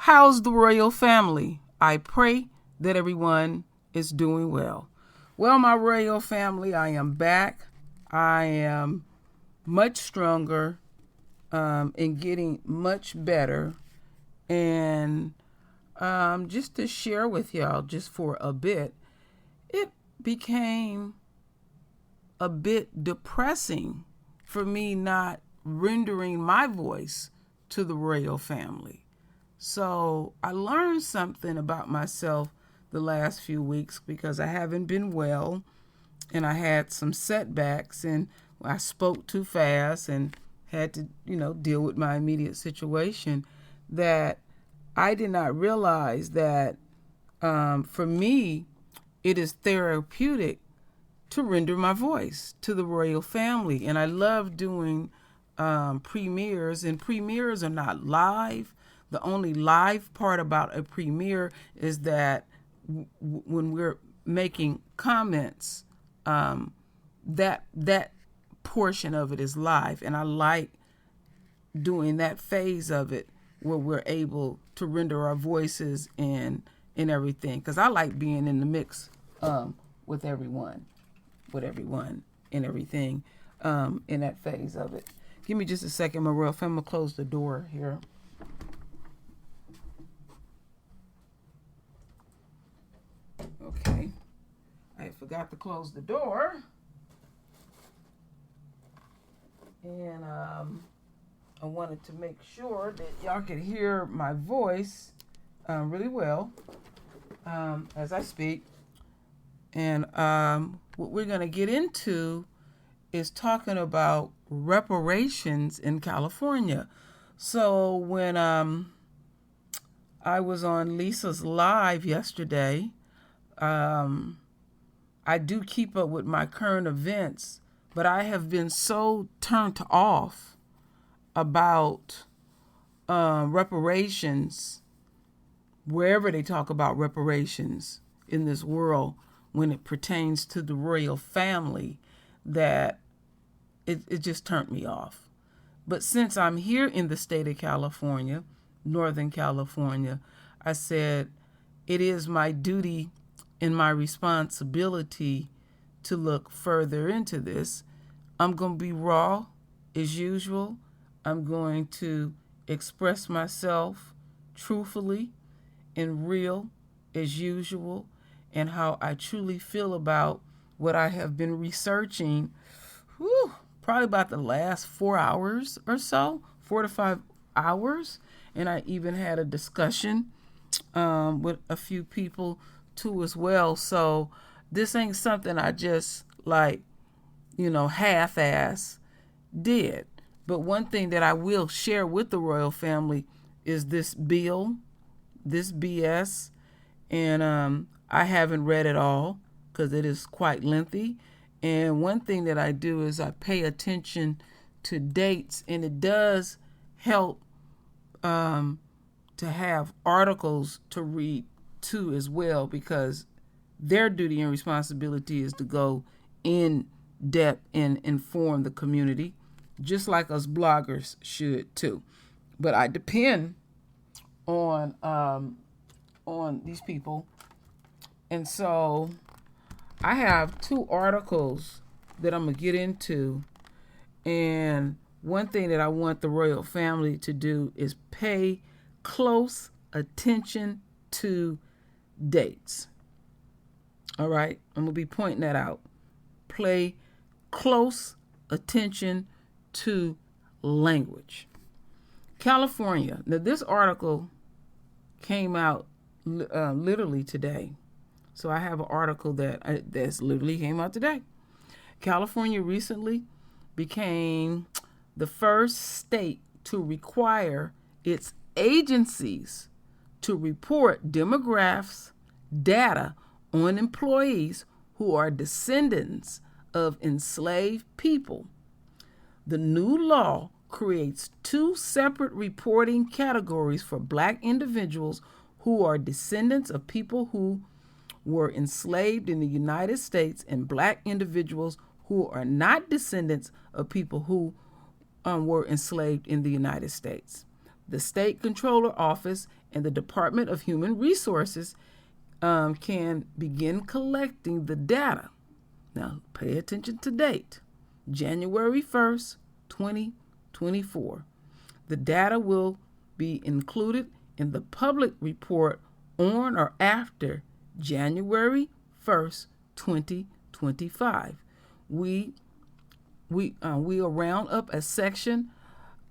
How's the royal family? I pray that everyone is doing well. Well, my royal family, I am back. I am much stronger and getting much better. And just to share with y'all, just for a bit, it became a bit depressing for me not rendering my voice to the royal family. So I learned something about myself the last few weeks because I haven't been well and I had some setbacks and I spoke too fast and had to, deal with my immediate situation, that I did not realize that for me, it is therapeutic to render my voice to the royal family. And I love doing premieres, and premieres are not live. The only live part about a premiere is that when we're making comments, that portion of it is live, and I like doing that phase of it where we're able to render our voices and everything, because I like being in the mix with everyone and everything in that phase of it. Give me just a second, my royal family. I'm gonna close the door here. Okay, I forgot to close the door, and I wanted to make sure that y'all could hear my voice really well as I speak. And what we're going to get into is talking about reparations in California. So when I was on Lisa's live yesterday, I do keep up with my current events, but I have been so turned off about reparations, wherever they talk about reparations in this world, when it pertains to the royal family, that it just turned me off. But since I'm here in the state of California, Northern California, I said it is my duty and my responsibility to look further into this. I'm going to be raw as usual. I'm going to express myself truthfully and real as usual, and how I truly feel about what I have been researching, probably about the last 4 hours or so, 4 to 5 hours. And I even had a discussion with a few people too as well. So this ain't something I just half-ass did. But one thing that I will share with the royal family is this bill, this BS, and I haven't read it all because it is quite lengthy. And one thing that I do is I pay attention to dates, and it does help to have articles to read too as well, because their duty and responsibility is to go in depth and inform the community, just like us bloggers should too. But I depend on these people, and so I have 2 articles that I'm gonna get into. And one thing that I want the royal family to do is pay close attention to dates. All right, I'm gonna be pointing that out. Pay close attention to language. California. Now, this article came out literally today. So I have an article that's literally came out today. California recently became the first state to require its agencies to report demographics data on employees who are descendants of enslaved people. The new law creates 2 separate reporting categories for Black individuals who are descendants of people who were enslaved in the United States, and Black individuals who are not descendants of people who were enslaved in the United States. the State Controller Office and the Department of Human Resources can begin collecting the data. Now, pay attention to date, January 1st, 2024. The data will be included in the public report on or after January 1st, 2025. We'll round up a section.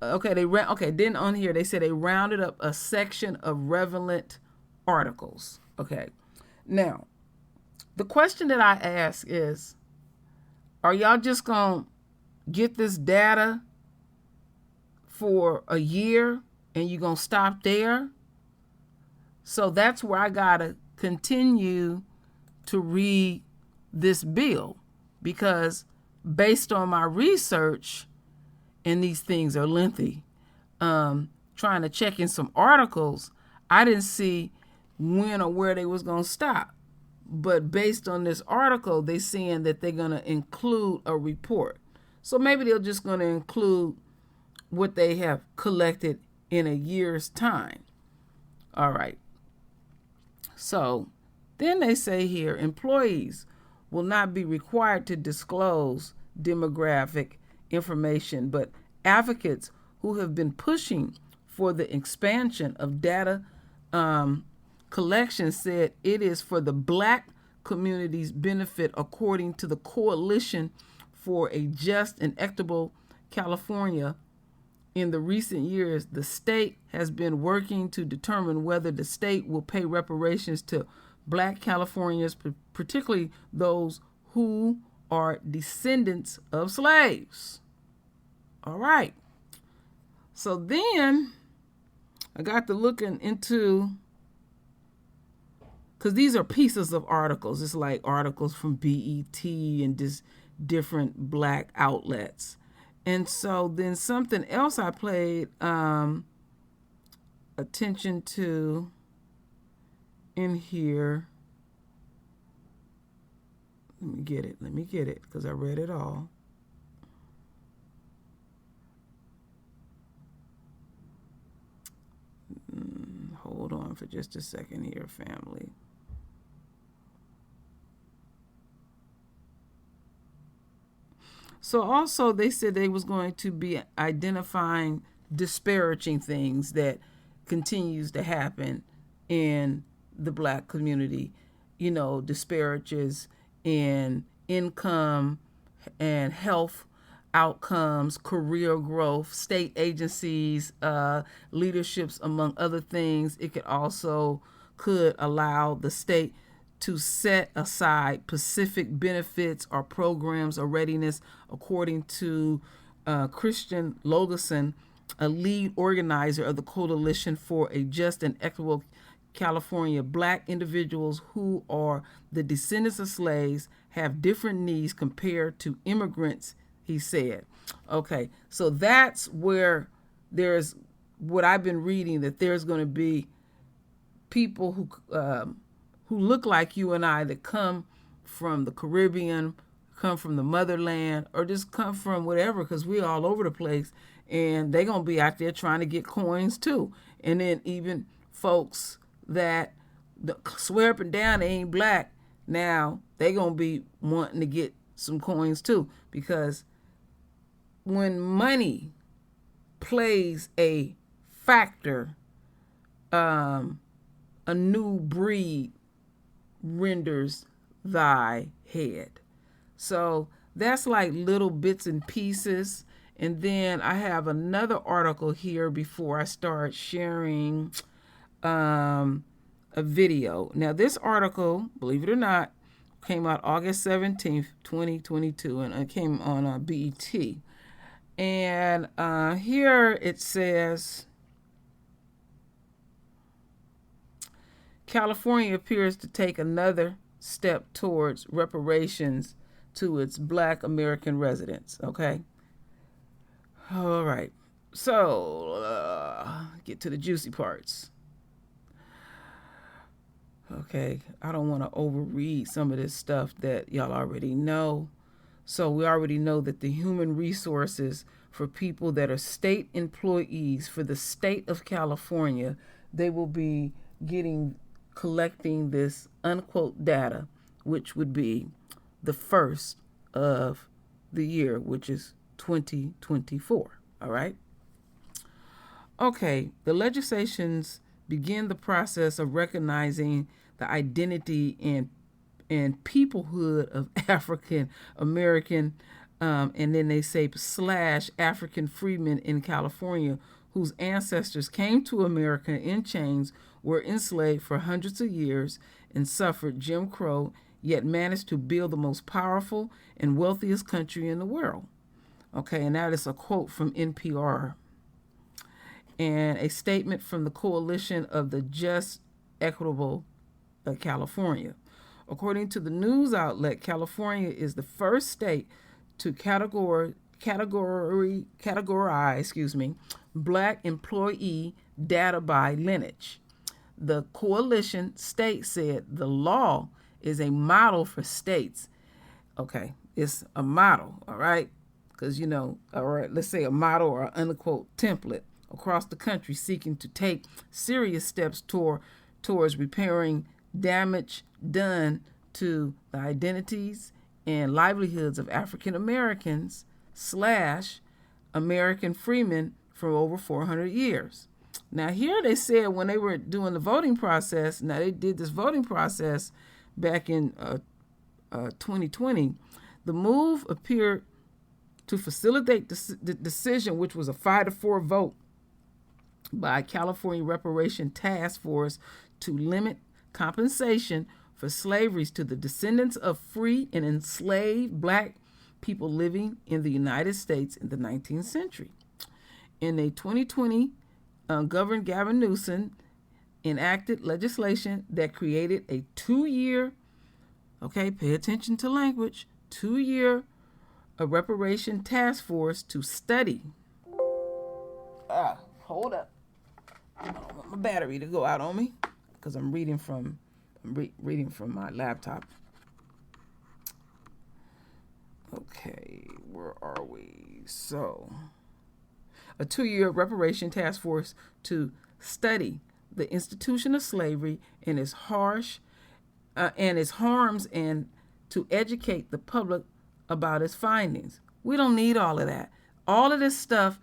Then on here they said they rounded up a section of relevant articles. Okay. Now, the question that I ask is, are y'all just going to get this data for a year and you're going to stop there? So that's where I got to continue to read this bill, because based on my research, and these things are lengthy, trying to check in some articles, I didn't see when or where they was going to stop. But based on this article, they saying that they're going to include a report. So maybe they're just going to include what they have collected in a year's time. All right. So then they say here, employees will not be required to disclose demographic information, but advocates who have been pushing for the expansion of data collection said it is for the Black community's benefit, according to the Coalition for a Just and Equitable California. In the recent years, the state has been working to determine whether the state will pay reparations to Black Californians, particularly those who are descendants of slaves. All right. So then I got to looking into, because these are pieces of articles. It's like articles from BET and just different Black outlets. And so then something else I paid attention to in here. Let me get it, because I read it all. Hold on for just a second here, family. So also they said they was going to be identifying disparaging things that continues to happen in the Black community, disparages in income and health outcomes, career growth, state agencies, leaderships, among other things. It could allow the state to set aside specific benefits or programs or readiness, according to Christian Logeson, a lead organizer of the Coalition for a Just and Equitable California. Black individuals who are the descendants of slaves have different needs compared to immigrants, he said. Okay, so that's where there's what I've been reading, that there's going to be people who look like you and I, that come from the Caribbean, come from the motherland, or just come from whatever, because we're all over the place, and they're going to be out there trying to get coins too. And then even folks that swear up and down they ain't Black, now they're going to be wanting to get some coins too, because when money plays a factor, a new breed renders thy head. So that's like little bits and pieces. And then I have another article here before I start sharing a video. Now this article, believe it or not, came out August 17th, 2022, and it came on BET. And here it says, California appears to take another step towards reparations to its Black American residents. Okay. All right. So get to the juicy parts. Okay. I don't want to overread some of this stuff that y'all already know. So we already know that the Human Resources for people that are state employees for the state of California. They will be collecting this unquote data, which would be the first of the year, which is 2024. All right. Okay, the legislations begin the process of recognizing the identity and peoplehood of African American, and then they say / African freedmen in California whose ancestors came to America in chains, were enslaved for hundreds of years, and suffered Jim Crow, yet managed to build the most powerful and wealthiest country in the world. Okay, and that is a quote from NPR. And a statement from the Coalition of the Just Equitable California. According to the news outlet, California is the first state to categorize black employee data by lineage. The coalition state said the law is a model for states. Okay, it's a model, all right? Because, all right, let's say a model or an unquote template across the country seeking to take serious steps towards repairing damage done to the identities and livelihoods of African Americans / American freemen for over 400 years. Now, here they said when they were doing the voting process, now they did this voting process back in 2020, the move appeared to facilitate the decision, which was a 5-4 vote by California Reparations Task Force to limit compensation for slavery to the descendants of free and enslaved black people living in the United States in the 19th century. In a 2020, Governor Gavin Newsom enacted legislation that created a 2-year, okay, pay attention to language, 2-year reparation task force to study. Hold up. I don't want my battery to go out on me because I'm reading from my laptop. Okay, where are we? So, a 2-year reparation task force to study the institution of slavery and its harms, and to educate the public about its findings. We don't need all of that. All of this stuff,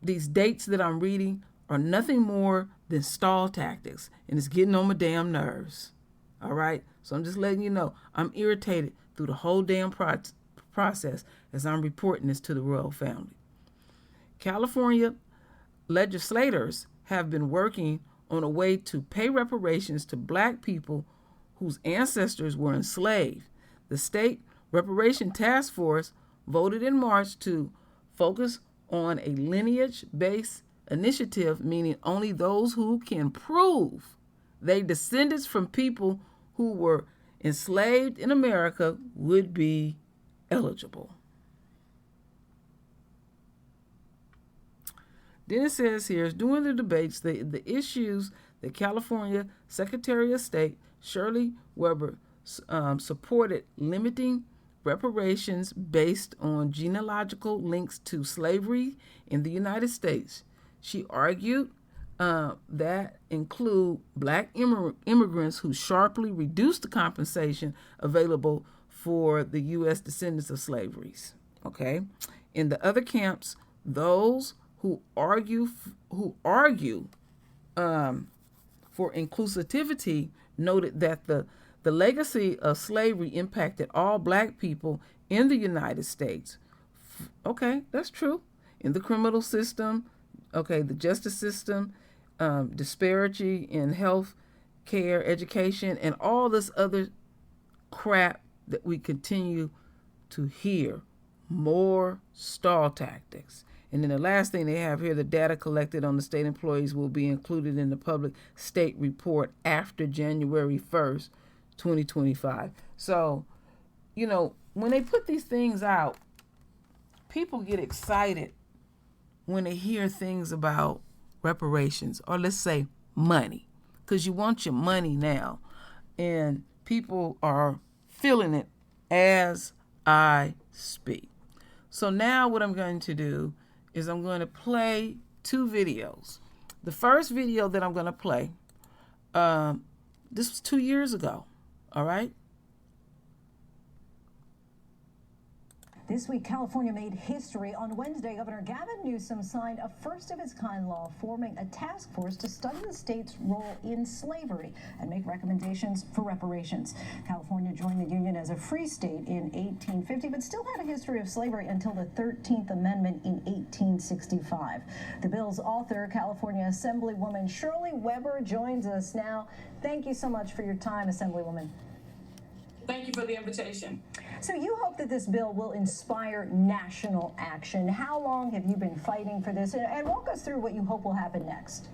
these dates that I'm reading, are nothing more than stall tactics, and it's getting on my damn nerves. All right? So I'm just letting you know, I'm irritated through the whole damn process as I'm reporting this to the royal family. California legislators have been working on a way to pay reparations to black people whose ancestors were enslaved. The state Reparation Task Force voted in March to focus on a lineage-based initiative, meaning only those who can prove they descended from people who were enslaved in America would be eligible. Then it says here, during the debates, the issues that California Secretary of State Shirley Weber supported limiting reparations based on genealogical links to slavery in the United States. She argued that include black immigrants who sharply reduced the compensation available for the U.S. descendants of slaveries. Okay, in the other camps, those who argue for inclusivity noted that the legacy of slavery impacted all black people in the United States. Okay, that's true. In the criminal system, okay, the justice system, disparity in health care, education, and all this other crap that we continue to hear. More stall tactics. And then the last thing they have here, the data collected on the state employees will be included in the public state report after January 1st, 2025. So, when they put these things out, people get excited when they hear things about reparations, or let's say money, because you want your money now. And people are feeling it as I speak. So now what I'm going to do is I'm going to play two videos. The first video that I'm going to play, this was 2 years ago, all right? This week, California made history. On Wednesday, Governor Gavin Newsom signed a first-of-its-kind law forming a task force to study the state's role in slavery and make recommendations for reparations. California joined the Union as a free state in 1850, but still had a history of slavery until the 13th Amendment in 1865. The bill's author, California Assemblywoman Shirley Weber, joins us now. Thank you so much for your time, Assemblywoman. Thank you for the invitation. So you hope that this bill will inspire national action. How long have you been fighting for this? And walk us through what you hope will happen next.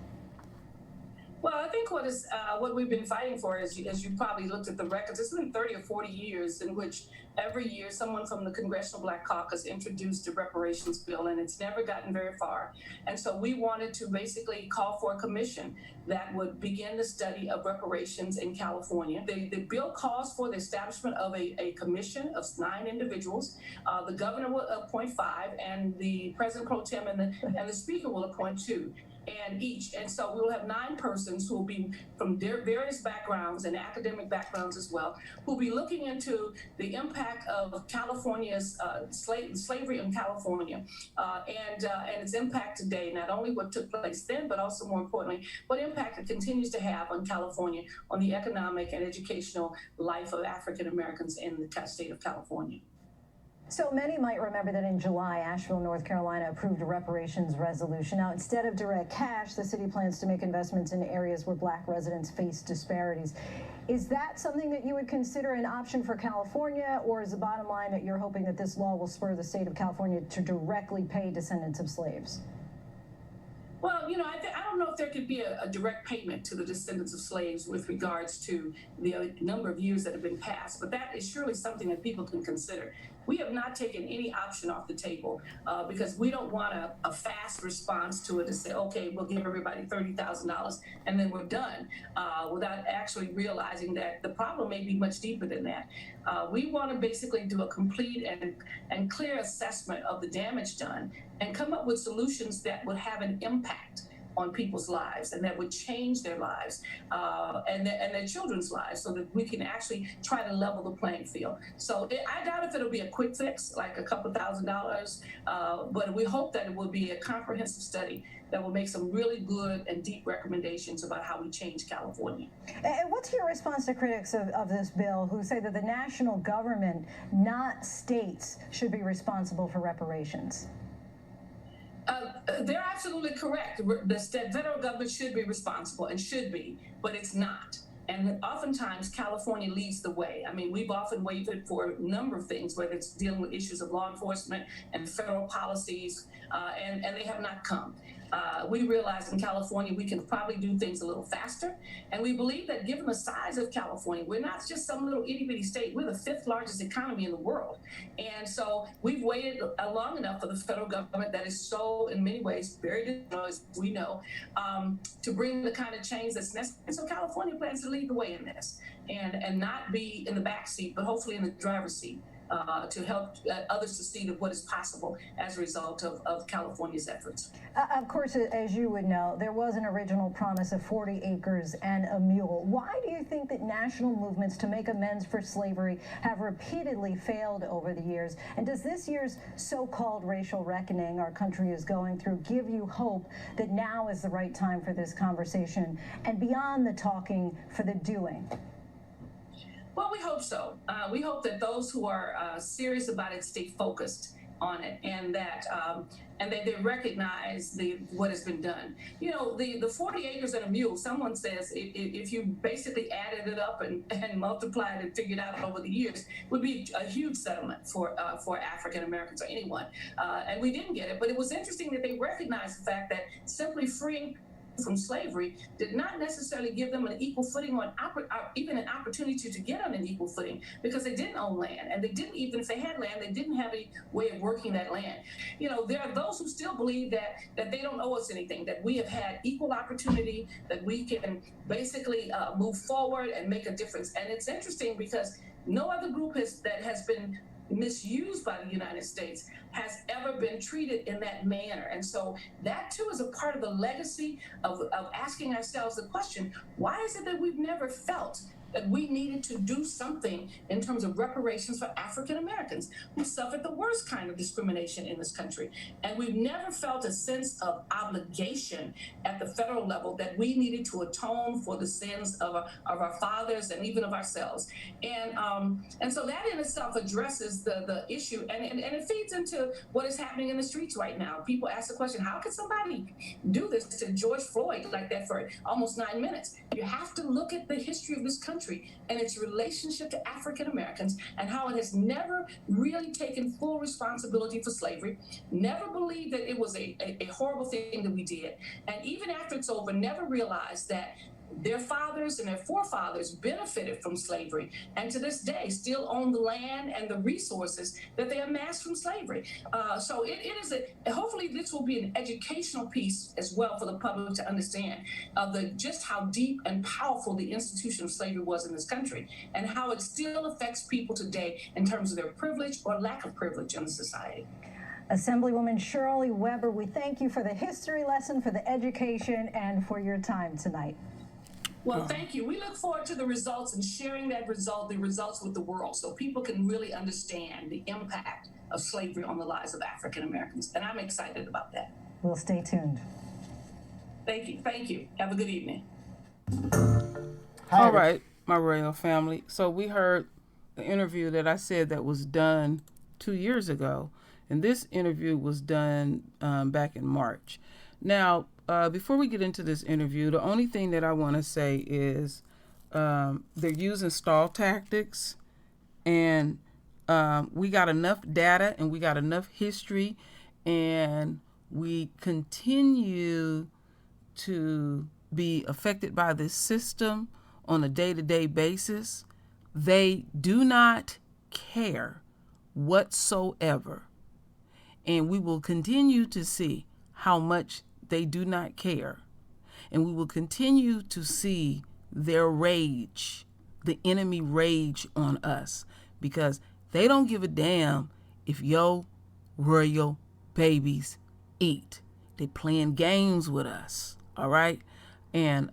Well, I think what we've been fighting for is, as you probably looked at the records, it's been 30 or 40 years in which every year someone from the Congressional Black Caucus introduced a reparations bill, and it's never gotten very far. And so we wanted to basically call for a commission that would begin the study of reparations in California. The bill calls for the establishment of a commission of 9 individuals. The governor will appoint 5, and the president pro tem and the speaker will appoint 2. And so we will have 9 persons who will be from their various backgrounds and academic backgrounds as well, who will be looking into the impact of California's slavery in California and its impact today, not only what took place then, but also more importantly, what impact it continues to have on California, on the economic and educational life of African Americans in the state of California. So many might remember that in July, Asheville, North Carolina approved a reparations resolution. Now, instead of direct cash, the city plans to make investments in areas where Black residents face disparities. Is that something that you would consider an option for California, or is the bottom line that you're hoping that this law will spur the state of California to directly pay descendants of slaves? Well, you know, I don't know if there could be a direct payment to the descendants of slaves with regards to the number of years that have been passed, but that is surely something that people can consider. We have not taken any option off the table because we don't want a fast response to it to say, okay, we'll give everybody $30,000 and then we're done without actually realizing that the problem may be much deeper than that. We want to basically do a complete and clear assessment of the damage done and come up with solutions that would have an impact on people's lives and that would change their lives and their children's lives so that we can actually try to level the playing field. So I doubt if it'll be a quick fix, like a couple $1,000s, but we hope that it will be a comprehensive study that will make some really good and deep recommendations about how we change California. And what's your response to critics of this bill who say that the national government, not states, should be responsible for reparations? They're absolutely correct. The federal government should be responsible and should be, but it's not. And oftentimes, California leads the way. I mean, we've often waited for a number of things, whether it's dealing with issues of law enforcement and federal policies, and they have not come. We realize in California we can probably do things a little faster, and we believe that given the size of California, we're not just some little itty-bitty state. We're the 5th largest economy in the world, and so we've waited long enough for the federal government that is so, in many ways, very dysfunctional, as we know, to bring the kind of change that's necessary. And so California plans to lead the way in this, and not be in the back seat, but hopefully in the driver's seat. To help others to see what is possible as a result of California's efforts. Of course, as you would know, there was an original promise of 40 acres and a mule. Why do you think that national movements to make amends for slavery have repeatedly failed over the years? And does this year's so-called racial reckoning our country is going through give you hope that now is the right time for this conversation and beyond the talking for the doing? Well, we hope so. We hope that those who are serious about it stay focused on it, and that they recognize what has been done. You know, the 40 acres and a mule, someone says if you basically added it up and multiplied and figured out over the years, would be a huge settlement for African Americans or anyone. And we didn't get it, but it was interesting that they recognized the fact that simply freeing from slavery did not necessarily give them an equal footing on even an opportunity to get on an equal footing, because they didn't own land, and they didn't, even if they had land, they didn't have a way of working that land. You know, there are those who still believe that they don't owe us anything, that we have had equal opportunity, that we can basically move forward and make a difference. And it's interesting because no other group has been misused by the United States has ever been treated in that manner. And so that too is a part of the legacy of asking ourselves the question, why is it that we've never felt that we needed to do something in terms of reparations for African Americans who suffered the worst kind of discrimination in this country? And we've never felt a sense of obligation at the federal level that we needed to atone for the sins of our fathers and even of ourselves. And so that in itself addresses the issue, and it feeds into what is happening in the streets right now. People ask the question, how could somebody do this to George Floyd like that for almost 9 minutes? You have to look at the history of this country and its relationship to African Americans and how it has never really taken full responsibility for slavery, never believed that it was a horrible thing that we did, and even after it's over, never realized that their fathers and their forefathers benefited from slavery, and to this day still own the land and the resources that they amassed from slavery. So it is hopefully this will be an educational piece as well for the public to understand just how deep and powerful the institution of slavery was in this country, and how it still affects people today in terms of their privilege or lack of privilege in the society. Assemblywoman Shirley Weber, we thank you for the history lesson, for the education, and for your time tonight. Well, thank you. We look forward to the results and sharing the results with the world, so people can really understand the impact of slavery on the lives of African Americans. And I'm excited about that. We'll stay tuned. Thank you. Thank you. Have a good evening. All right, my royal family. So we heard the interview that I said that was done 2 years ago. And this interview was done back in March. Now, before we get into this interview, the only thing that I want to say is they're using stall tactics, and we got enough data and we got enough history, and we continue to be affected by this system on a day-to-day basis. They do not care whatsoever. And we will continue to see how much they do not care. And we will continue to see their rage, the enemy rage on us, because they don't give a damn if your royal babies eat. They playing games with us, all right? And,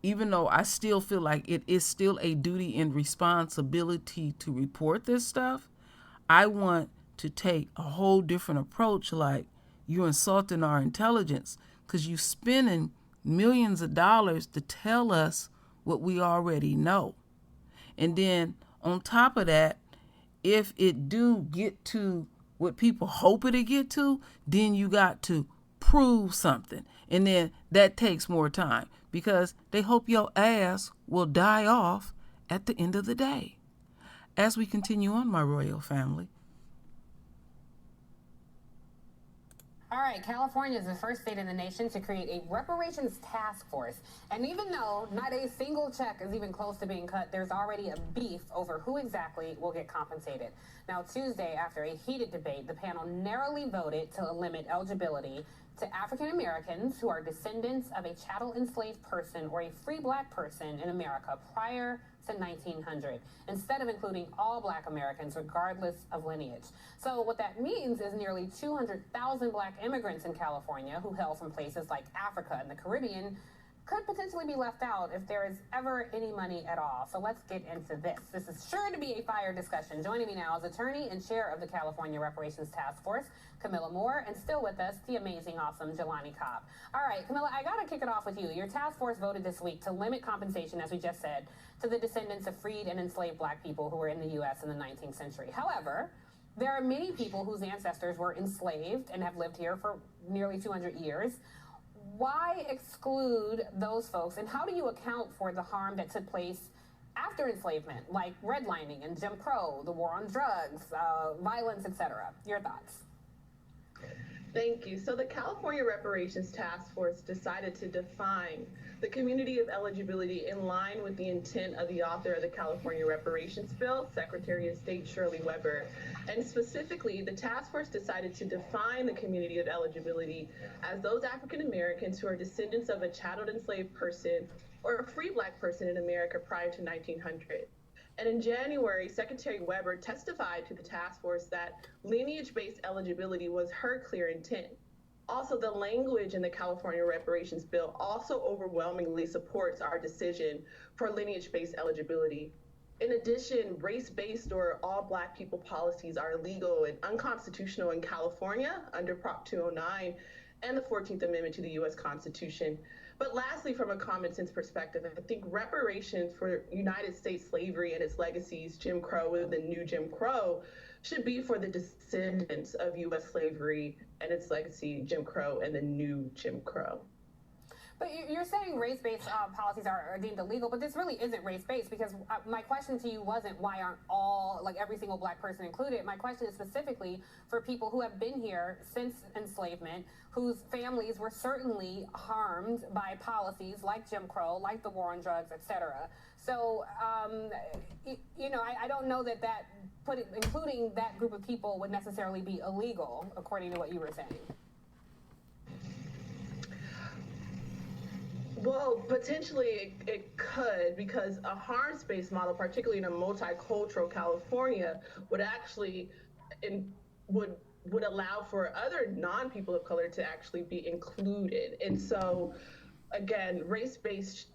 even though I still feel like it is still a duty and responsibility to report this stuff, I want to take a whole different approach. Like, you're insulting our intelligence because you're spending millions of dollars to tell us what we already know. And then on top of that, if it do get to what people hope it'll get to, then you got to prove something. And then that takes more time, because they hope your ass will die off at the end of the day. As we continue on, my royal family. All right, California is the first state in the nation to create a reparations task force. And even though not a single check is even close to being cut, there's already a beef over who exactly will get compensated. Now, Tuesday, after a heated debate, the panel narrowly voted to limit eligibility to African Americans who are descendants of a chattel enslaved person or a free black person in America prior to 1900, instead of including all black Americans regardless of lineage. So what that means is nearly 200,000 black immigrants in California who hail from places like Africa and the Caribbean could potentially be left out if there is ever any money at all. So let's get into this. This is sure to be a fire discussion. Joining me now is attorney and chair of the California Reparations Task Force, Camilla Moore, and still with us, the amazing, awesome Jelani Cobb. All right, Camilla, I gotta kick it off with you. Your task force voted this week to limit compensation, as we just said, to the descendants of freed and enslaved black people who were in the U.S. in the 19th century. However, there are many people whose ancestors were enslaved and have lived here for nearly 200 years. Why exclude those folks, and how do you account for the harm that took place after enslavement, like redlining and Jim Crow, the war on drugs, violence, etc.? Your thoughts? Thank you. So the California Reparations Task Force decided to define the community of eligibility in line with the intent of the author of the California Reparations Bill, Secretary of State Shirley Weber. And specifically, the task force decided to define the community of eligibility as those African Americans who are descendants of a chattel enslaved person or a free black person in America prior to 1900. And in January, Secretary Weber testified to the task force that lineage-based eligibility was her clear intent. Also, the language in the California Reparations Bill also overwhelmingly supports our decision for lineage-based eligibility. In addition, race-based or all Black people policies are illegal and unconstitutional in California under Prop 209 and the 14th Amendment to the U.S. Constitution. But lastly, from a common sense perspective, I think reparations for United States slavery and its legacies, Jim Crow and the new Jim Crow, should be for the descendants of U.S. slavery and its legacy, Jim Crow and the new Jim Crow. But you're saying race-based policies are deemed illegal, but this really isn't race-based, because my question to you wasn't why aren't all, like every single Black person included. My question is specifically for people who have been here since enslavement, whose families were certainly harmed by policies like Jim Crow, like the war on drugs, etc. So, I don't know that including that group of people would necessarily be illegal, according to what you were saying. Well, potentially it could, because a harms-based model, particularly in a multicultural California, would actually would allow for other non-people of color to actually be included. And so, again, race-based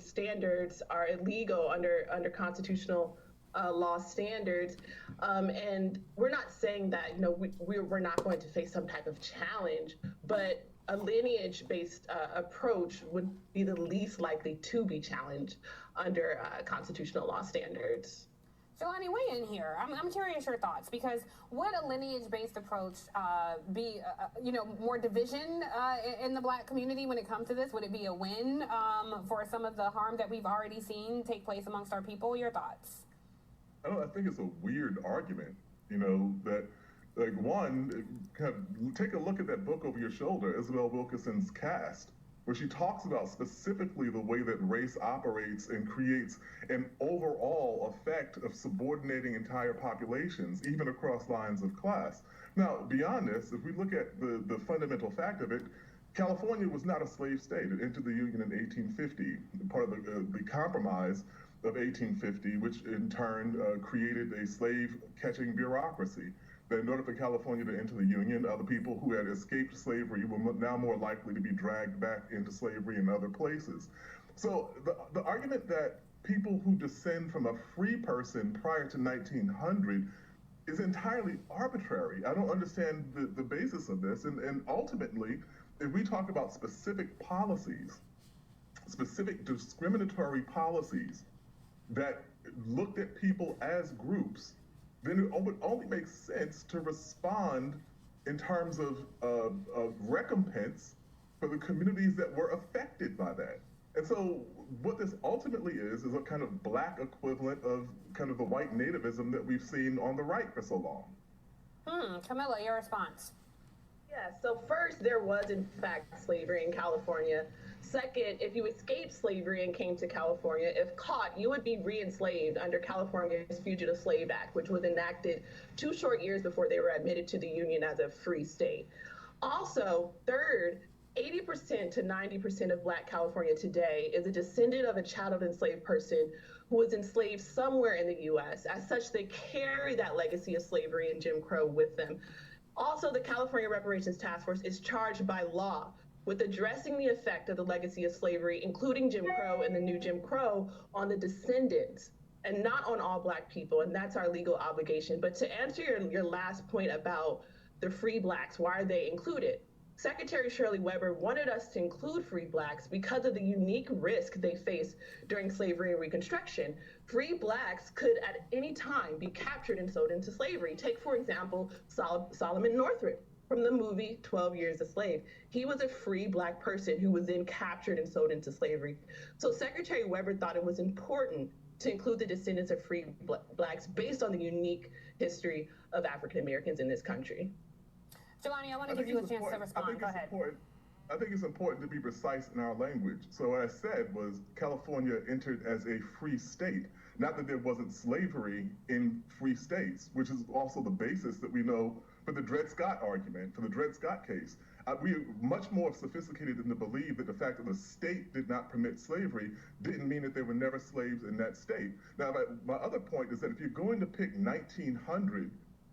standards are illegal under constitutional law standards, and we're not saying that we're not going to face some type of challenge, but a lineage-based approach would be the least likely to be challenged under constitutional law standards. Jelani, weigh in here. I'm curious your thoughts, because would a lineage-based approach be, more division in the Black community when it comes to this? Would it be a win for some of the harm that we've already seen take place amongst our people? Your thoughts? I think it's a weird argument, that, like, one, take a look at that book over your shoulder, Isabel Wilkerson's Caste, where she talks about specifically the way that race operates and creates an overall effect of subordinating entire populations, even across lines of class. Now, beyond this, if we look at the fundamental fact of it, California was not a slave state. It entered the Union in 1850, part of the Compromise of 1850, which in turn created a slave-catching bureaucracy. That in order for California to enter the Union, other people who had escaped slavery were now more likely to be dragged back into slavery in other places. So the argument that people who descend from a free person prior to 1900 is entirely arbitrary. I don't understand the basis of this. And ultimately, if we talk about specific policies, specific discriminatory policies that looked at people as groups, then it would only make sense to respond in terms of recompense for the communities that were affected by that. And so what this ultimately is a kind of Black equivalent of kind of the white nativism that we've seen on the right for so long. Camilla, your response. Yeah, so first, there was in fact slavery in California. Second, if you escaped slavery and came to California, if caught, you would be re-enslaved under California's Fugitive Slave Act, which was enacted 2 short years before they were admitted to the Union as a free state. Also, third, 80% to 90% of Black California today is a descendant of a chattel enslaved person who was enslaved somewhere in the U.S. As such, they carry that legacy of slavery and Jim Crow with them. Also, the California Reparations Task Force is charged by law with addressing the effect of the legacy of slavery, including Jim Crow and the new Jim Crow, on the descendants and not on all Black people, and that's our legal obligation. But to answer your last point about the free Blacks, why are they included? Secretary Shirley Weber wanted us to include free Blacks because of the unique risk they faced during slavery and Reconstruction. Free Blacks could at any time be captured and sold into slavery. Take, for example, Solomon Northrop from the movie 12 Years a Slave. He was a free Black person who was then captured and sold into slavery. So Secretary Weber thought it was important to include the descendants of free Blacks based on the unique history of African Americans in this country. Jelani, I want to give you a chance to respond. Go ahead. I think it's important to be precise in our language. So what I said was California entered as a free state. Not that there wasn't slavery in free states, which is also the basis that we know for the Dred Scott argument, for the Dred Scott case. We are much more sophisticated than to believe that the fact that the state did not permit slavery didn't mean that there were never slaves in that state. Now, my other point is that if you're going to pick 1900,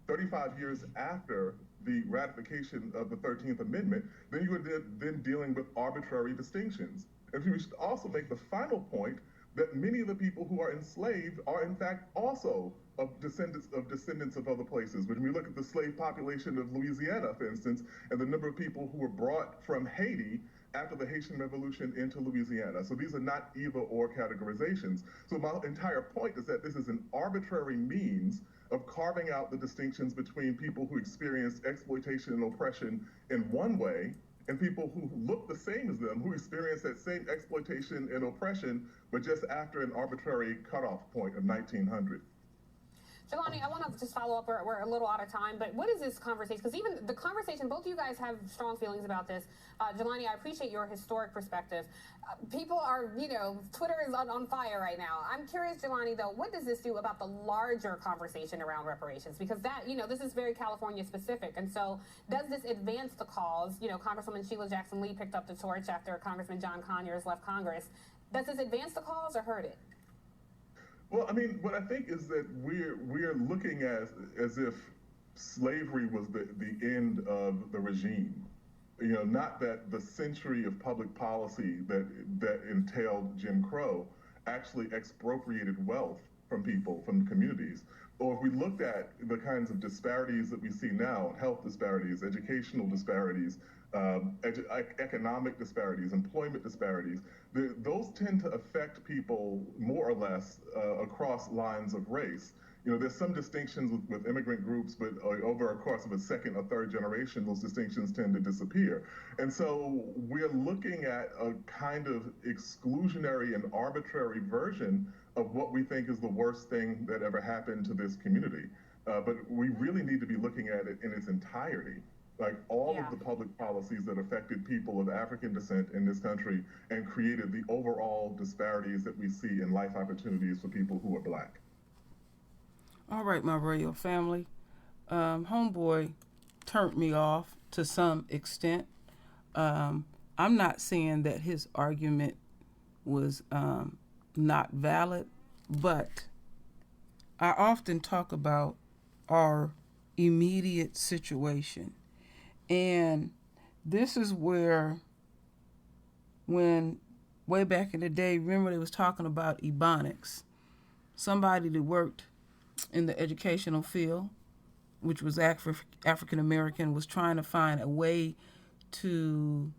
35 years after the ratification of the 13th Amendment, then you are then dealing with arbitrary distinctions. And we should also make the final point that many of the people who are enslaved are in fact also descendants of other places. When we look at the slave population of Louisiana, for instance, and the number of people who were brought from Haiti after the Haitian Revolution into Louisiana. So these are not either or categorizations. So my entire point is that this is an arbitrary means of carving out the distinctions between people who experienced exploitation and oppression in one way and people who look the same as them, who experience that same exploitation and oppression, but just after an arbitrary cutoff point of 1900. Jelani, I want to just follow up. We're a little out of time, but what is this conversation? Because even the conversation, both of you guys have strong feelings about this. Jelani, I appreciate your historic perspective. People are, Twitter is on fire right now. I'm curious, Jelani, though, what does this do about the larger conversation around reparations? Because that, this is very California specific. And so does this advance the cause? Congresswoman Sheila Jackson Lee picked up the torch after Congressman John Conyers left Congress. Does this advance the cause or hurt it? Well, I mean, what I think is that we're looking as if slavery was the end of the regime. Not that the century of public policy that entailed Jim Crow actually expropriated wealth from people, from communities. Or if we looked at the kinds of disparities that we see now, health disparities, educational disparities, economic disparities, employment disparities, those tend to affect people more or less across lines of race. There's some distinctions with immigrant groups, but over a course of a second or third generation, those distinctions tend to disappear. And so we're looking at a kind of exclusionary and arbitrary version of what we think is the worst thing that ever happened to this community. But we really need to be looking at it in its entirety. Like all of the public policies that affected people of African descent in this country and created the overall disparities that we see in life opportunities for people who are Black. All right, my royal family. Homeboy turned me off to some extent. I'm not saying that his argument was not valid, but I often talk about our immediate situation. And this is where, when way back in the day, remember they was talking about ebonics. Somebody that worked in the educational field, which was African American, was trying to find a way to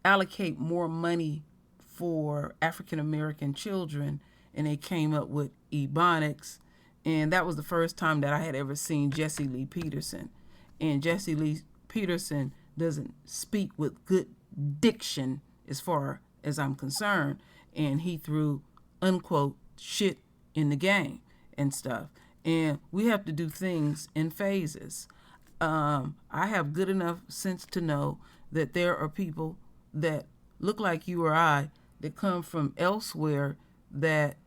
allocate more money for African American children, and they came up with ebonics. And that was the first time that I had ever seen Jesse Lee Peterson. And Jesse Lee Peterson doesn't speak with good diction as far as I'm concerned. And he threw, unquote, shit in the game and stuff. And we have to do things in phases. I have good enough sense to know that there are people that look like you or I that come from elsewhere that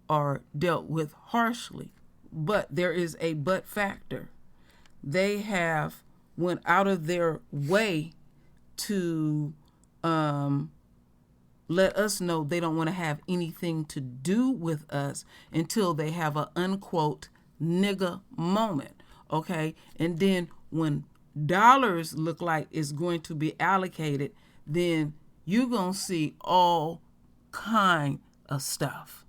are dealt with harshly. But there is a but factor. They have went out of their way to let us know they don't want to have anything to do with us until they have a unquote nigga moment, okay? And then when dollars look like it's going to be allocated, then you're going to see all kind of stuff.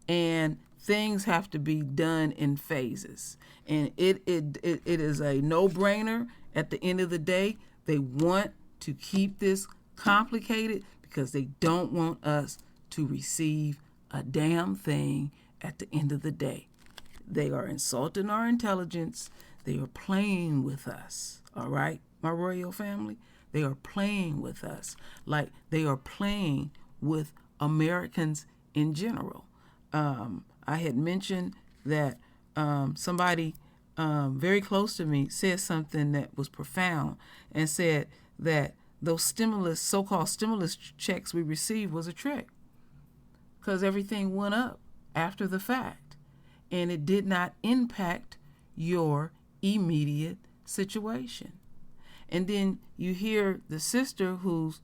And things have to be done in phases. And it is a no-brainer. At the end of the day, they want to keep this complicated because they don't want us to receive a damn thing at the end of the day. They are insulting our intelligence. They are playing with us, all right, my royal family? They are playing with us like they are playing with Americans in general. I had mentioned that somebody very close to me said something that was profound and said that those so-called stimulus checks we received was a trick because everything went up after the fact and it did not impact your immediate situation. And then you hear the sister who's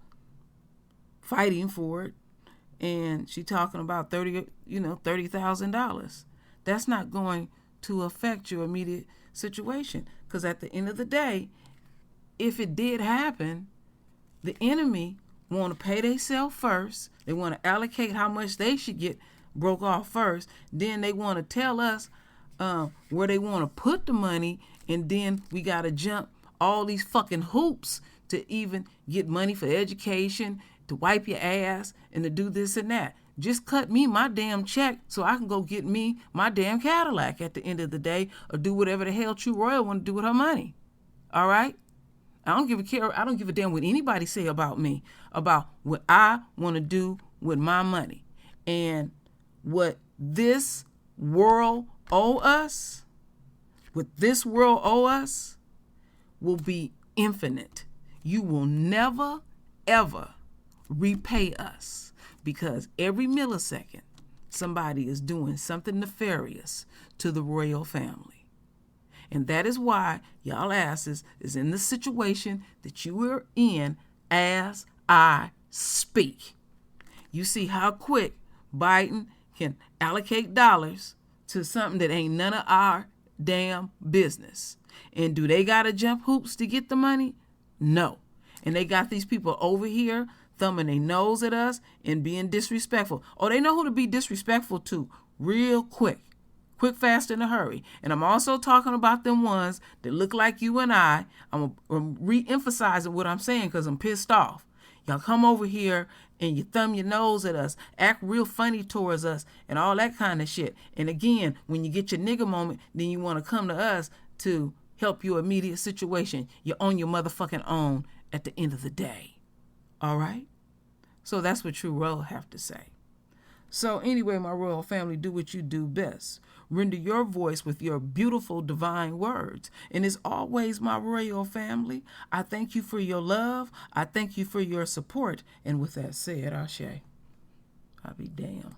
fighting for it, and she talking about $30,000. That's not going to affect your immediate situation, because at the end of the day, if it did happen, the enemy want to pay themselves first. They want to allocate how much they should get broke off first. Then they want to tell us where they want to put the money, and then we got to jump all these fucking hoops to even get money for education, to wipe your ass, and to do this and that. Just cut me my damn check so I can go get me my damn Cadillac at the end of the day, or do whatever the hell True Royal want to do with her money. All right? I don't give a damn what anybody say about me, about what I want to do with my money. And what this world owe us, will be infinite. You will never, ever repay us, because every millisecond somebody is doing something nefarious to the royal family. And that is why y'all asses is in the situation that you are in as I speak. You see how quick Biden can allocate dollars to something that ain't none of our damn business. And do they got to jump hoops to get the money? No. And they got these people over here thumbing their nose at us and being disrespectful. Oh, they know who to be disrespectful to real quick. Quick, fast, in a hurry. And I'm also talking about them ones that look like you and I. I'm re-emphasizing what I'm saying because I'm pissed off. Y'all come over here and you thumb your nose at us, act real funny towards us, and all that kind of shit. And again, when you get your nigga moment, then you want to come to us to help your immediate situation. You're on your motherfucking own at the end of the day. All right? So that's what True Royal have to say. So anyway, my royal family, do what you do best. Render your voice with your beautiful divine words. And as always, my royal family, I thank you for your love. I thank you for your support. And with that said, Ashe, I'll be damned.